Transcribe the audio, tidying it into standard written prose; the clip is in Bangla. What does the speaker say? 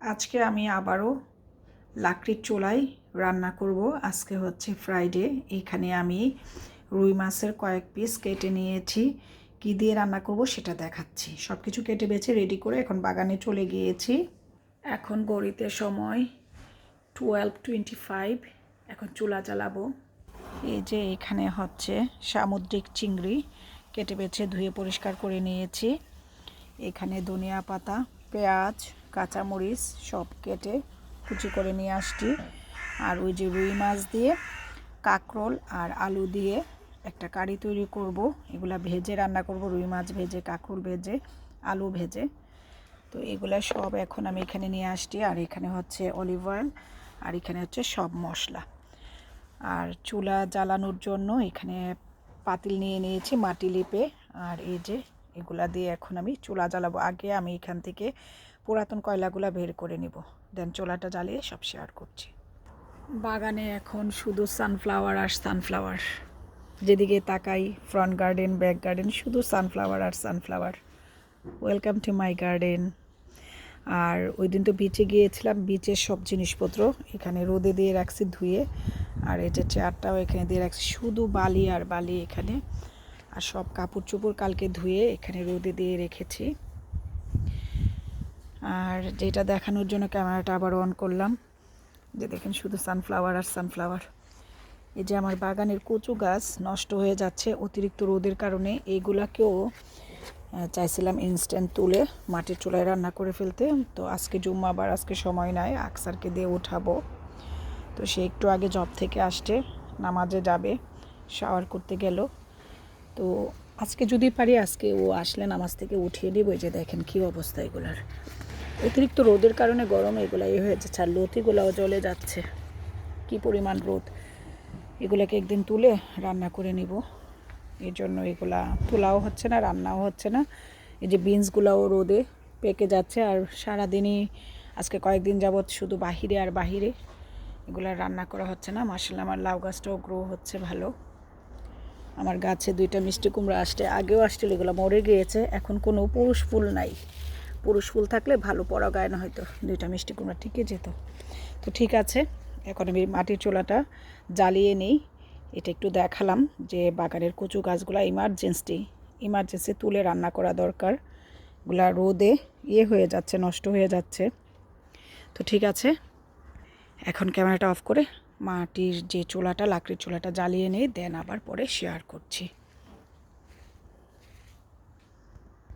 আজকে আমি আবারও লাকড়ির চুলায় রান্না করব। আজকে হচ্ছে ফ্রাইডে। এখানে আমি রুই মাছের কয়েক পিস কেটে নিয়েছি। কী দিয়ে রান্না করব সেটা দেখাচ্ছি। সব কিছু কেটে বেছে রেডি করে এখন বাগানে চলে গিয়েছি। এখন ঘড়িতে সময় 12:25। এখন চুলা জ্বালাবো। এই যে এখানে হচ্ছে সামুদ্রিক চিংড়ি কেটে বেছে ধুয়ে পরিষ্কার করে নিয়েছি। এখানে ধনিয়া পাতা, পেঁয়াজ, কাঁচামরিচ সব কেটে কুচি করে নিয়ে আসছি। আর ওই যে রুই মাছ দিয়ে কাঁকরোল আর আলু দিয়ে একটা কারি তৈরি করব। এগুলা ভেজে রান্না করব, রুই মাছ ভেজে, কাঁকরোল ভেজে, আলু ভেজে। তো এগুলা সব এখন আমি এখানে নিয়ে আসছি। আর এখানে হচ্ছে অলিভ অয়েল, আর এখানে হচ্ছে সব মশলা। আর চুলা জ্বালানোর জন্য এখানে পাতিল নিয়ে নিয়েছি মাটি লিপে। আর এই যে এগুলা দিয়ে এখন আমি চুলা জ্বালাবো। আগে আমি এখান থেকে পুরাতন কয়লাগুলা বের করে নিব, দেন চুলাটা জ্বালিয়ে সব শেয়ার করছি। বাগানে এখন শুধু সানফ্লাওয়ার আর সানফ্লাওয়ার। যেদিকে তাকাই ফ্রন্ট গার্ডেন, ব্যাক গার্ডেন, শুধু সানফ্লাওয়ার আর sunflower. Welcome to my garden. আর ওই দিন তো বিচে গিয়েছিলাম, বিচের সব জিনিসপত্র এখানে রোদে দিয়ে রাখছি ধুয়ে। আর এই যে চেয়ারটাও এখানে দিয়ে রাখছি, শুধু বালি আর বালি এখানে। আর সব কাপড় চোপড় কালকে ধুয়ে এখানে রোদে দিয়ে রেখেছি। আর যেটা দেখানোর জন্য ক্যামেরাটা আবার অন করলাম, যে দেখেন শুধু সানফ্লাওয়ার আর সানফ্লাওয়ার। এই যে আমার বাগানের কচু গাছ নষ্ট হয়ে যাচ্ছে অতিরিক্ত রোদের কারণে। এইগুলাকেও চাইছিলাম ইনস্ট্যান্ট তুলে মাটির চুলায় রান্না করে ফেলতে। তো আজকে জুম্মাবার, আজকে সময় নাই, আকসারকে দিয়ে উঠাবো। তো সে একটু আগে জব থেকে আসছে, নামাজে যাবে, শাওয়ার করতে গেল। তো আজকে যদি পারি, আজকে ও আসলে নামাজ থেকে উঠিয়ে দিব। এই যে দেখেন কী অবস্থা এগুলার। অতিরিক্ত রোদের কারণে গরম এগুলো হয়ে যাচ্ছে। আর লতিগুলাও জ্বলে যাচ্ছে, কি পরিমাণ রোদ। এগুলাকে একদিন তুলে রান্না করে নিব। এই জন্য এগুলা তোলাও হচ্ছে না, রান্নাও হচ্ছে না। এই যে বিনসগুলাও রোদে পেকে যাচ্ছে। আর সারাদিনই আজকে কয়েকদিন যাবৎ শুধু বাহিরে আর বাহিরে, এগুলা রান্না করা হচ্ছে না। মাশাআল্লাহ আমার লাউ গাছটাও গ্রো হচ্ছে ভালো। আমার গাছে 2টা মিষ্টি কুমড়া আসছে, আগেও আসছিল, এগুলো মরে গিয়েছে। এখন কোনো পুরুষ ফুল নাই। পুরুষ ফুল থাকলে ভালো পরাগায়ন হয়তো, 2টা মিষ্টি কুমড়া ঠিকই যেত। তো ঠিক আছে, এখন আমি মাটির চুলাটা জ্বালিয়ে নিই। এটা একটু দেখালাম যে বাগানের কচু গাছগুলো ইমার্জেন্সি তুলে রান্না করা দরকার। এগুলা রোদে হয়ে যাচ্ছে, নষ্ট হয়ে যাচ্ছে। তো ঠিক আছে, এখন ক্যামেরাটা অফ করে মাটির যে চুলাটা, লাকড়ির চুলাটা জ্বালিয়ে নিই, দেন আবার পরে শেয়ার করছি।